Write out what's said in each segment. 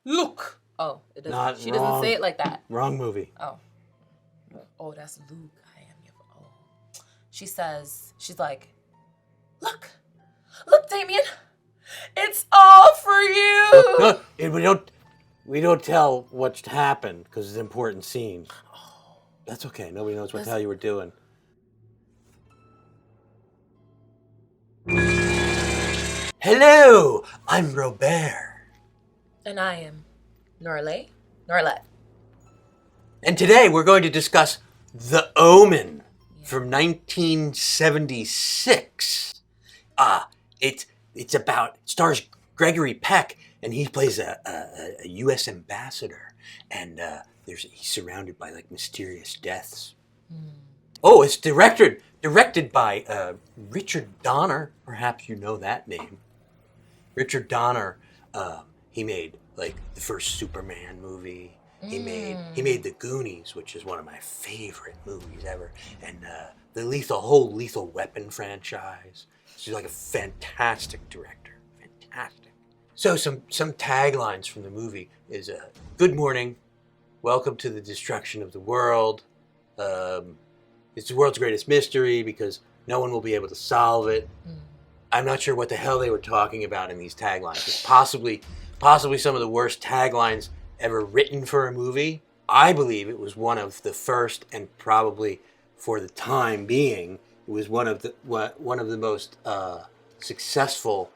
Luke. Oh, it doesn't. Not She wrong. doesn't say it like that. Wrong movie. Oh, that's Luke. I am your. Oh, she says. She's like, look, Damien, it's all for you. No, we don't tell what happened because it's an important scene. Oh, that's okay. Nobody knows what the hell you were doing. Hello, I'm Robert. And I am Norlette. And today we're going to discuss The Omen from 1976. It stars Gregory Peck, and he plays a U.S. ambassador, and he's surrounded by like mysterious deaths. Oh, it's directed by Richard Donner. Perhaps you know that name. Richard Donner. He made like the first Superman movie. He made The Goonies, which is one of my favorite movies ever, and the whole Lethal Weapon franchise. He's like a fantastic director, fantastic. So some taglines from the movie is "Good morning, welcome to the destruction of the world. It's the world's greatest mystery because no one will be able to solve it." I'm not sure what the hell they were talking about in these taglines. It's possibly some of the worst taglines ever written for a movie. I believe it was one of the first, and probably for the time being, it was one of the most successful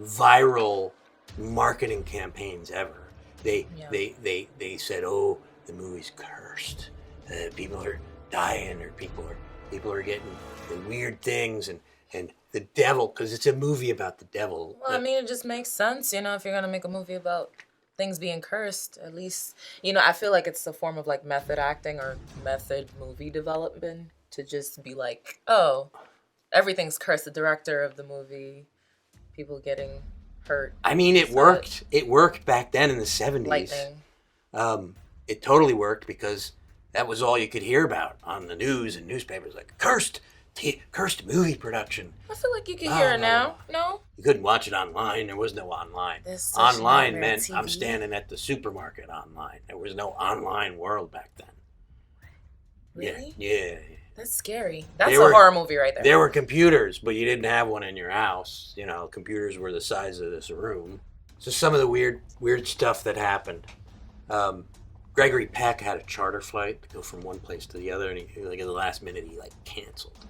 viral marketing campaigns ever. They said, "Oh, the movie's cursed. People are dying, or people are getting the weird things, and the devil," because it's a movie about the devil. Well, I mean, it just makes sense, if you're gonna make a movie about things being cursed. At least, I feel like it's a form of like method acting or method movie development to just be like, oh, everything's cursed. The director of the movie, people getting hurt. I mean, it worked. It worked back then in the 70s. Lightning. It totally worked because that was all you could hear about on the news and newspapers, like cursed movie production. I feel like you can hear it now. No? You couldn't watch it online. There was no online. Online meant I'm standing at the supermarket online. There was no online world back then. Really? Yeah. That's scary. That's a horror movie right there. There were computers, but you didn't have one in your house. Computers were the size of this room. So some of the weird stuff that happened. Gregory Peck had a charter flight to go from one place to the other, and he, like, in the last minute, he canceled.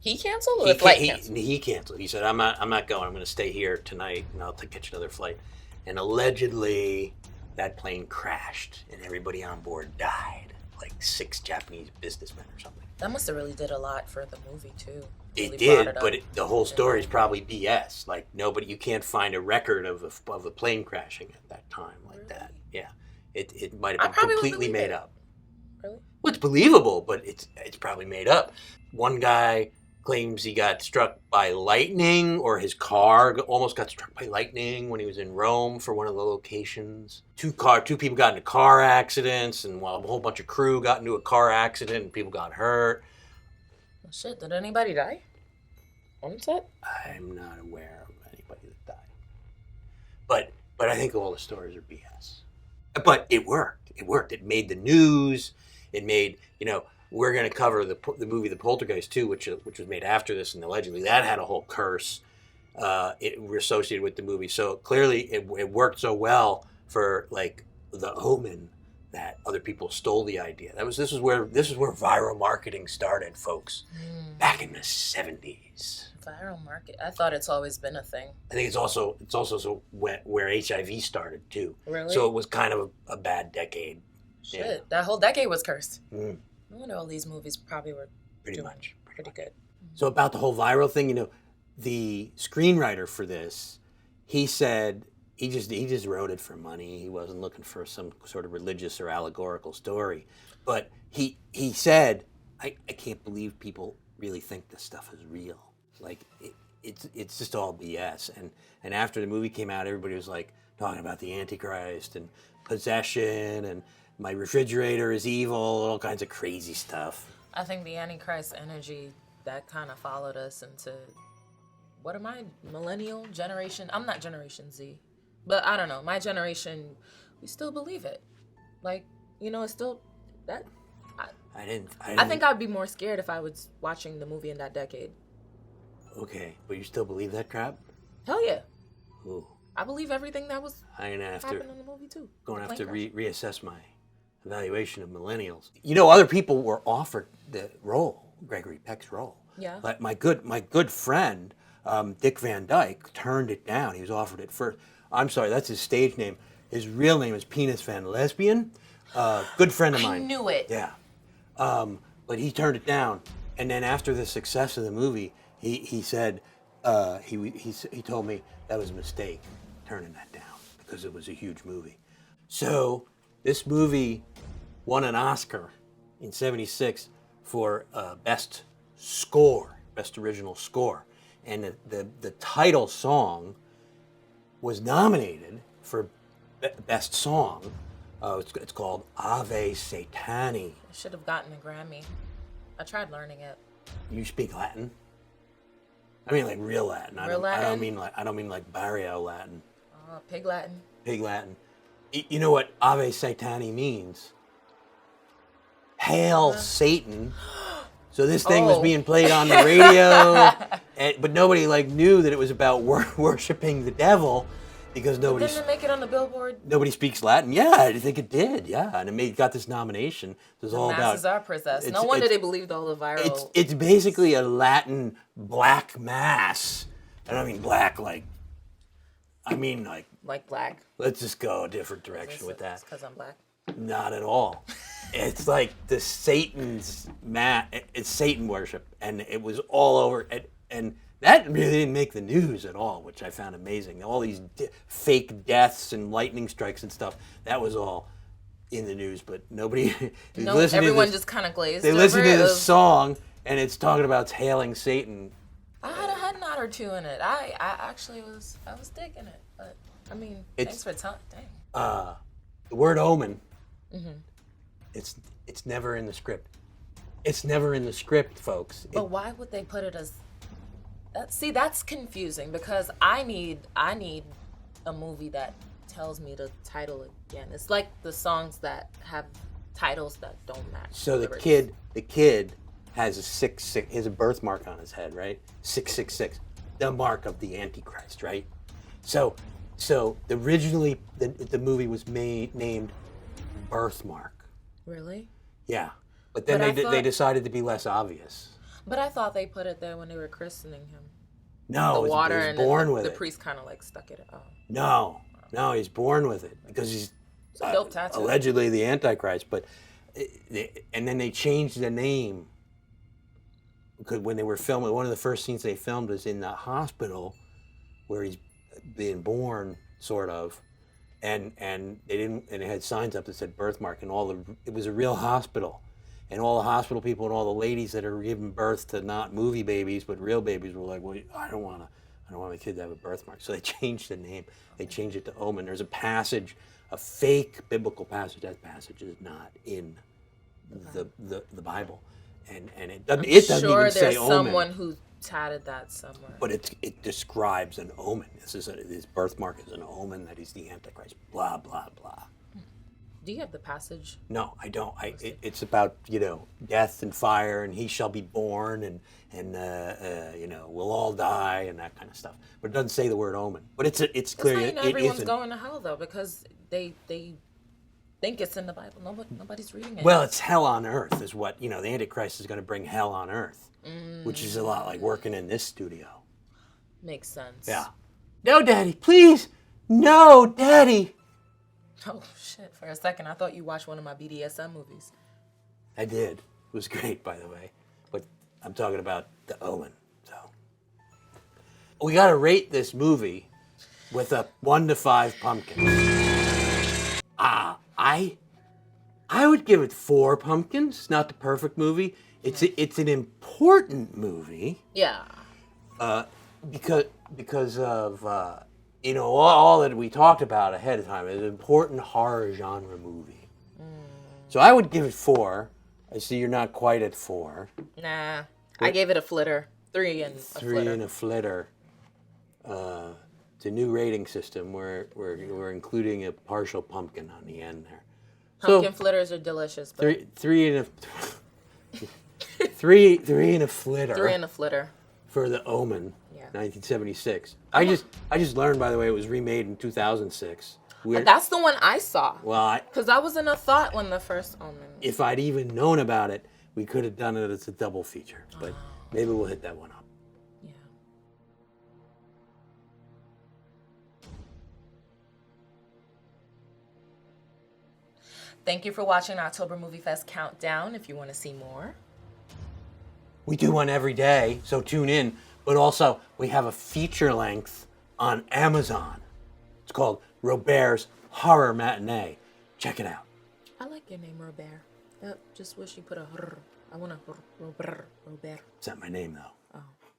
He canceled, or the flight canceled? He canceled. He said, "I'm not going. I'm going to stay here tonight, and I'll catch another flight." And allegedly, that plane crashed, and everybody on board died, like 6 Japanese businessmen or something. That must have really did a lot for the movie too. It did, but the whole story is probably BS. Like, you can't find a record of a plane crashing at that time like that. Yeah, it might have been completely made up. Really? Well, it's believable, but it's probably made up. One guy claims he got struck by lightning, or his car almost got struck by lightning when he was in Rome for one of the locations. Two people got into car accidents, and a whole bunch of crew got into a car accident, and people got hurt. Well, shit, did anybody die on set? I'm not aware of anybody that died. But I think all the stories are BS. But it worked. It made the news. It made, we're going to cover the movie The Poltergeist too, which was made after this, and allegedly that had a whole curse associated with the movie. So clearly it worked so well for like The Omen that other people stole the idea. This is where viral marketing started, folks. Back in the 70s. Viral market. I thought it's always been a thing. I think it's also where HIV started too. Really? So it was kind of a bad decade. Shit, yeah. That whole decade was cursed. No wonder all these movies probably were pretty good. So about the whole viral thing, the screenwriter for this, he said he just wrote it for money. He wasn't looking for some sort of religious or allegorical story. But he said, I can't believe people really think this stuff is real. Like it's just all BS. And after the movie came out, everybody was like talking about the Antichrist and possession and my refrigerator is evil, all kinds of crazy stuff. I think the Antichrist energy, that kind of followed us into, what am I, millennial generation? I'm not Generation Z. But I don't know. My generation, we still believe it. Like, it's still that. I think I'd be more scared if I was watching the movie in that decade. Okay, but you still believe that crap? Hell yeah. Ooh. I believe everything that was I'm gonna have happened in the movie too. Going to have to reassess my evaluation of millennials. Other people were offered the role, Gregory Peck's role. Yeah. But my good friend, Dick Van Dyke, turned it down. He was offered it first. I'm sorry, that's his stage name. His real name is Penis Van Lesbian. Good friend of mine. I knew it. Yeah. But he turned it down. And then after the success of the movie, he said, he told me that was a mistake, turning that down, because it was a huge movie. So this movie won an Oscar in '76 for best original score. And the title song was nominated for best song. It's called Ave Satani. I should have gotten a Grammy. I tried learning it. You speak Latin? I mean like real Latin. I don't mean like barrio Latin. Pig Latin. Pig Latin. You know what Ave Satani means? Hail Satan. So this thing was being played on the radio, but nobody knew that it was about worshiping the devil, because nobody. Didn't it make it on the Billboard? Nobody speaks Latin. Yeah, I think it did. Yeah, and it got this nomination. It was all about. Masses are possessed. No wonder they believed all the viral. It's basically a Latin black mass, and I mean black like black. Let's just go a different direction with that. Because I'm black. Not at all. It's like the Satan's it's Satan worship, and it was all over. And that really didn't make the news at all, which I found amazing. All these fake deaths and lightning strikes and stuff, that was all in the news, but nobody. Everyone just kind of glazed over. They listened to this song, and it's talking about hailing Satan. I had a head nod or two in it. I actually was digging it, but I mean, thanks for telling. Dang. The word Omen. Mm-hmm. It's never in the script. It's never in the script, folks. But why would they put it as? See, that's confusing, because I need a movie that tells me the title again. It's like the songs that have titles that don't match. So the kid has a 666. He has a birthmark on his head, right? 666, the mark of the Antichrist, right? So originally the movie was named Birthmark. Really? Yeah, but then they decided to be less obvious. But I thought they put it there when they were christening him. No, the water he's born with the it. priest kind of stuck it. Oh. No, he's born with it, because he's dope tattoo. Allegedly the Antichrist. But and then they changed the name, because when they were filming, one of the first scenes they filmed was in the hospital where he's being born, sort of. And they didn't, and it had signs up that said birthmark, and it was a real hospital, and all the hospital people and all the ladies that are giving birth to not movie babies but real babies were like, well, I don't want my kid to have a birthmark. So they changed the name. They changed it to Omen. There's a passage, a fake biblical passage. That passage is not in the Bible, and it doesn't even say Omen. Sure, there's someone who tatted that somewhere. But it describes an omen. His birthmark is an omen that he's the Antichrist. Blah blah blah. Do you have the passage? No, I don't. It's about death and fire, and he shall be born, and we'll all die, and that kind of stuff. But it doesn't say the word omen. But it's clear. That's how everyone's going to hell though, because they think it's in the Bible. Nobody's reading it. Well, it's hell on earth is what the Antichrist is going to bring hell on earth. Which is a lot like working in this studio. Makes sense. Yeah. No, Daddy, please. No, Daddy. Oh, shit. For a second, I thought you watched one of my BDSM movies. I did. It was great, by the way. But I'm talking about the Omen. So we got to rate this movie with a 1 to 5 pumpkins. I would give it 4 pumpkins. Not the perfect movie. It's an important movie. Yeah. Because of all that we talked about ahead of time. It's an important horror genre movie. So I would give it 4. I see you're not quite at 4. Nah, I gave it a flitter. 3 and a flitter. 3 and a flitter. It's a new rating system where we're including a partial pumpkin on the end there. Pumpkin fritters are delicious. But Three and a three and a flitter. 3 and a flitter. For the Omen, Yeah. 1976. I just learned, by the way, it was remade in 2006. That's the one I saw. Well, because I was in a thought when the first Omen. If I'd even known about it, we could have done it as a double feature. But maybe we'll hit that one up. Yeah. Thank you for watching October Moviefest Countdown. If you want to see more, We do one every day, so tune in. But also, we have a feature length on Amazon. It's called Robert's Horror Matinee. Check it out. I like your name, Robert. Yep, just wish you put a I want a Robert. It's not my name, though.